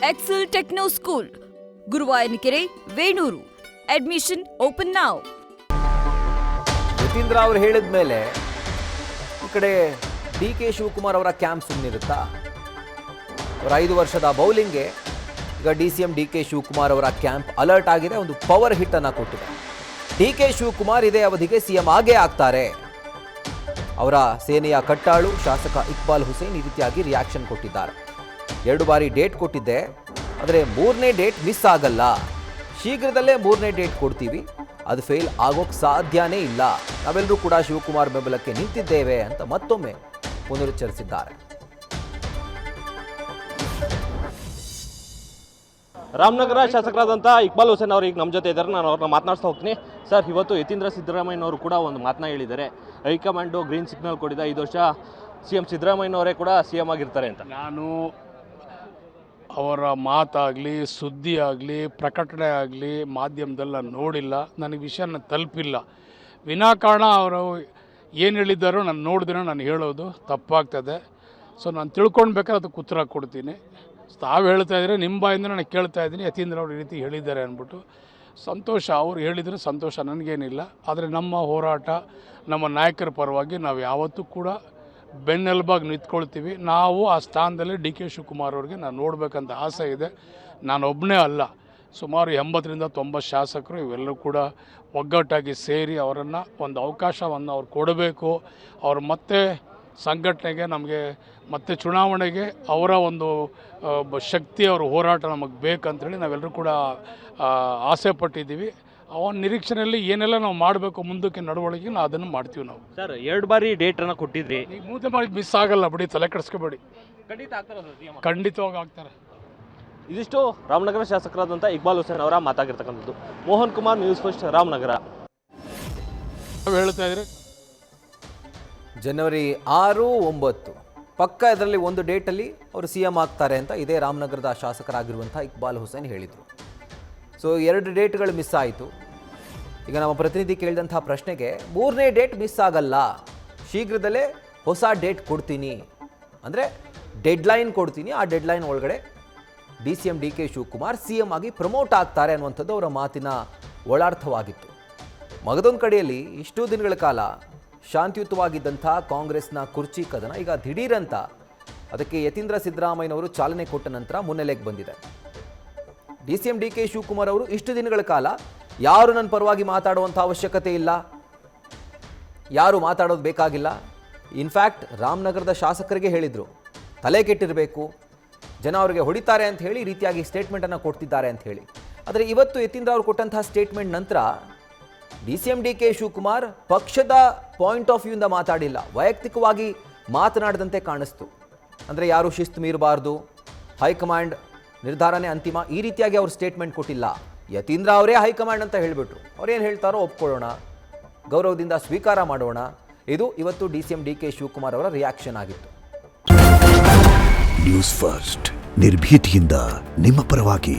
Excel Techno School, Guruvayanakere, Venur. Admission open now. Yathindra ಅವರು ಹೇಳಿದ ಮೇಲೆ ಈ ಕಡೆ ಡಿ ಕೆ ಶಿವಕುಮಾರ್ ಅವರ ಕ್ಯಾಂಪ್ ಸುಮ್ಮನಿರುತ್ತಾ? ಅವರ 5 ವರ್ಷದ ಬೌಲಿಂಗ್ಗೆ ಈಗ DCM ಡಿ ಕೆ ಶಿವಕುಮಾರ್ ಅವರ ಕ್ಯಾಂಪ್ ಅಲರ್ಟ್ ಆಗಿದೆ, ಒಂದು ಪವರ್ ಹಿಟ್ ಅನ್ನು ಕೊಟ್ಟಿದೆ. ಡಿ ಕೆ ಶಿವಕುಮಾರ್ ಇದೇ ಅವಧಿಗೆ CM ಆಗೇ ಆಗ್ತಾರೆ. ಅವರ ಸೇನೆಯ ಕಟ್ಟಾಳು ಶಾಸಕ ಇಕ್ಬಾಲ್ ಹುಸೇನ್ ಈ ರೀತಿಯಾಗಿ ರಿಯಾಕ್ಷನ್ ಕೊಟ್ಟಿದ್ದಾರೆ. 2 ಬಾರಿ ಡೇಟ್ ಕೊಟ್ಟಿದ್ದೆ, ಆದರೆ 3ನೇ ಡೇಟ್ ಮಿಸ್ ಆಗಲ್ಲ. ಶೀಘ್ರದಲ್ಲೇ 3ನೇ ಡೇಟ್ ಕೊಡ್ತೀವಿ, ಅದು ಫೇಲ್ ಆಗೋಕ್ಕೆ ಸಾಧ್ಯನೇ ಇಲ್ಲ. ನಾವೆಲ್ಲರೂ ಕೂಡ ಶಿವಕುಮಾರ್ ಬೆಂಬಲಕ್ಕೆ ನಿಂತಿದ್ದೇವೆ ಅಂತ ಮತ್ತೊಮ್ಮೆ ಪುನರುಚ್ಚರಿಸಿದ್ದಾರೆ. ರಾಮನಗರ ಶಾಸಕರಾದಂಥ ಇಕ್ಬಾಲ್ ಹುಸೇನ್ ಅವರು ಈಗ ನಮ್ಮ ಜೊತೆ ಇದ್ದಾರೆ. ನಾನು ಅವ್ರನ್ನ ಮಾತನಾಡ್ತಾ ಹೋಗ್ತೀನಿ. ಸರ್, ಇವತ್ತು ಯತೀಂದ್ರ ಸಿದ್ದರಾಮಯ್ಯನವರು ಕೂಡ ಒಂದು ಮಾತನ್ನ ಹೇಳಿದ್ದಾರೆ. ಹೈಕಮಾಂಡು ಗ್ರೀನ್ ಸಿಗ್ನಲ್ ಕೊಟ್ಟಿದ್ದ 5 ವರ್ಷ CM ಸಿದ್ದರಾಮಯ್ಯನವರೇ ಕೂಡ CM ಆಗಿರ್ತಾರೆ ಅಂತ. ನಾನು ಅವರ ಮಾತಾಗಲಿ, ಸುದ್ದಿ ಆಗಲಿ, ಪ್ರಕಟಣೆ ಆಗಲಿ ಮಾಧ್ಯಮದಲ್ಲಿ ನಾನು ನೋಡಿಲ್ಲ. ನನಗೆ ವಿಷಯನ ತಲುಪಿಲ್ಲ. ವಿನಾಕಾರಣ ಅವರು ಏನು ಹೇಳಿದ್ದಾರೋ ನಾನು ನೋಡಿದ್ರೆ ನಾನು ಹೇಳೋದು ತಪ್ಪಾಗ್ತದೆ. ಸೊ ನಾನು ತಿಳ್ಕೊಳ್ಬೇಕಾದ್ರೆ ಅದಕ್ಕೆ ಉತ್ತರ ಕೊಡ್ತೀನಿ. ತಾವು ಹೇಳ್ತಾ ಇದ್ರೆ ನಿಮ್ಮ ಬಾಯಿಂದ ನಾನು ಕೇಳ್ತಾ ಇದ್ದೀನಿ, ಯತೀಂದ್ರ ಅವರು ಈ ರೀತಿ ಹೇಳಿದ್ದಾರೆ ಅಂದ್ಬಿಟ್ಟು. ಸಂತೋಷ, ಅವರು ಹೇಳಿದರೆ ಸಂತೋಷ, ನನಗೇನಿಲ್ಲ. ಆದರೆ ನಮ್ಮ ಹೋರಾಟ, ನಮ್ಮ ನಾಯಕರ ಪರವಾಗಿ ನಾವು ಯಾವತ್ತೂ ಕೂಡ ಬೆನ್ನೆಲುಬಾಗಿ ನಿಂತ್ಕೊಳ್ತೀವಿ. ನಾವು ಆ ಸ್ಥಾನದಲ್ಲಿ ಡಿ ಕೆ ಶಿವಕುಮಾರ್ ಅವ್ರಿಗೆ ನಾನು ನೋಡಬೇಕಂತ ಆಸೆ ಇದೆ. ನಾನು ಒಬ್ಬನೇ ಅಲ್ಲ, ಸುಮಾರು 80ರಿಂದ 90 ಶಾಸಕರು ಇವೆಲ್ಲರೂ ಕೂಡ ಒಗ್ಗಟ್ಟಾಗಿ ಸೇರಿ ಅವರನ್ನು ಒಂದು ಅವಕಾಶವನ್ನು ಅವ್ರು ಕೊಡಬೇಕು. ಅವರು ಮತ್ತೆ ಸಂಘಟನೆಗೆ, ನಮಗೆ ಮತ್ತೆ ಚುನಾವಣೆಗೆ ಅವರ ಒಂದು ಶಕ್ತಿ, ಅವರ ಹೋರಾಟ ನಮಗೆ ಬೇಕಂತೇಳಿ ನಾವೆಲ್ಲರೂ ಕೂಡ ಆಸೆ ಪಟ್ಟಿದ್ದೀವಿ. ಅವನ ನಿರೀಕ್ಷೆಯಲ್ಲಿ ಏನೆಲ್ಲ ನಾವು ಮಾಡಬೇಕು ಮುಂದಕ್ಕೆ ನಡವಳಿಕೆ ನಾವು ಅದನ್ನು ಮಾಡ್ತೀವಿ. ನಾವು ಸರ್ 2 ಬಾರಿ ಡೇಟನ್ನು ಕೊಟ್ಟಿದ್ರಿ, ಈಗ ಮುಂದೆ ಮಾಡಿ ಮಿಸ್ ಆಗಲ್ಲ ಬಿಡಿ, ತಲೆ ಕೆಡಿಸ್ಕೋಬೇಡಿ. ಖಂಡಿತ ಆಗ್ತಾರೆ ಸರ್, ಖಂಡಿತವಾಗಿ ಆಗ್ತಾರೆ. ಇದಿಷ್ಟು ರಾಮನಗರ ಶಾಸಕರಾದಂಥ ಇಕ್ಬಾಲ್ ಹುಸೇನ್ ಅವರ ಮಾತಾಗಿರ್ತಕ್ಕಂಥದ್ದು. Mohan Kumar, News First, Ramanagara. ನಾವು ಹೇಳ್ತಾ ಇದ್ರೆ ಜನವರಿ 6, 9 ಪಕ್ಕ ಇದರಲ್ಲಿ ಒಂದು ಡೇಟಲ್ಲಿ ಅವರು CM ಆಗ್ತಾರೆ ಅಂತ ಇದೇ ರಾಮನಗರದ ಶಾಸಕರಾಗಿರುವಂಥ ಇಕ್ಬಾಲ್ ಹುಸೇನ್ ಹೇಳಿದರು. ಸೊ 2 ಡೇಟ್ಗಳು ಮಿಸ್ ಆಯಿತು. ಈಗ ನಮ್ಮ ಪ್ರತಿನಿಧಿ ಕೇಳಿದಂಥ ಪ್ರಶ್ನೆಗೆ 3ನೇ ಡೇಟ್ ಮಿಸ್ ಆಗಲ್ಲ, ಶೀಘ್ರದಲ್ಲೇ ಹೊಸ ಡೇಟ್ ಕೊಡ್ತೀನಿ, ಅಂದರೆ ಡೆಡ್ಲೈನ್ ಕೊಡ್ತೀನಿ, ಆ ಡೆಡ್ಲೈನ್ ಒಳಗಡೆ DCM D K Shivakumar CM ಆಗಿ ಪ್ರಮೋಟ್ ಆಗ್ತಾರೆ ಅನ್ನುವಂಥದ್ದು ಅವರ ಮಾತಿನ ಒಳಾರ್ಥವಾಗಿತ್ತು. ಮಗದೊಂದು ಕಡೆಯಲ್ಲಿ ಇಷ್ಟು ದಿನಗಳ ಕಾಲ ಶಾಂತಿಯುತವಾಗಿದ್ದಂಥ ಕಾಂಗ್ರೆಸ್ನ ಕುರ್ಚಿ ಕದನ ಈಗ ದಿಢೀರಂತ ಅದಕ್ಕೆ ಯತೀಂದ್ರ ಸಿದ್ದರಾಮಯ್ಯನವರು ಚಾಲನೆ ಕೊಟ್ಟ ನಂತರ ಮುನ್ನೆಲೆಗೆ ಬಂದಿದೆ. DCM ಡಿ ಕೆ ಶಿವಕುಮಾರ್ ಅವರು ಇಷ್ಟು ದಿನಗಳ ಕಾಲ ಯಾರು ನನ್ನ ಪರವಾಗಿ ಮಾತಾಡುವಂಥ ಅವಶ್ಯಕತೆ ಇಲ್ಲ, ಯಾರು ಮಾತಾಡೋದು ಬೇಕಾಗಿಲ್ಲ. ಇನ್ಫ್ಯಾಕ್ಟ್ ರಾಮನಗರದ ಶಾಸಕರಿಗೆ ಹೇಳಿದರು, ತಲೆ ಕೆಟ್ಟಿರಬೇಕು, ಜನ ಅವರಿಗೆ ಹೊಡಿತಾರೆ ಅಂತ ಹೇಳಿ ಈ ರೀತಿಯಾಗಿ ಸ್ಟೇಟ್ಮೆಂಟನ್ನು ಕೊಡ್ತಿದ್ದಾರೆ ಅಂತ ಹೇಳಿ. ಆದರೆ ಇವತ್ತು ಯತೀಂದ್ರ ಅವರು ಕೊಟ್ಟಂತಹ ಸ್ಟೇಟ್ಮೆಂಟ್ ನಂತರ DCM ಡಿ ಕೆ ಶಿವಕುಮಾರ್ ಪಕ್ಷದ ಪಾಯಿಂಟ್ ಆಫ್ ವ್ಯೂಯಿಂದ ಮಾತಾಡಿಲ್ಲ, ವೈಯಕ್ತಿಕವಾಗಿ ಮಾತನಾಡದಂತೆ ಕಾಣಿಸ್ತು. ಅಂದರೆ ಯಾರು ಶಿಸ್ತು ಮೀರಬಾರ್ದು, ಹೈಕಮಾಂಡ್ ನಿರ್ಧಾರನೇ ಅಂತಿಮ, ಈ ರೀತಿಯಾಗಿ ಅವರು ಸ್ಟೇಟ್ಮೆಂಟ್ ಕೊಟ್ಟಿಲ್ಲ. ಯತೀಂದ್ರ ಅವರೇ ಹೈಕಮಾಂಡ್ ಅಂತ ಹೇಳಿಬಿಟ್ರು. ಅವ್ರೇನು ಹೇಳ್ತಾರೋ ಒಪ್ಕೊಳ್ಳೋಣ, ಗೌರವದಿಂದ ಸ್ವೀಕಾರ ಮಾಡೋಣ. ಇದು ಇವತ್ತು DCM ಡಿ ಕೆ ಶಿವಕುಮಾರ್ ಅವರ ರಿಯಾಕ್ಷನ್ ಆಗಿತ್ತು. ನ್ಯೂಸ್ ಫಸ್ಟ್, ನಿರ್ಭೀತಿಯಿಂದ ನಿಮ್ಮ ಪರವಾಗಿ.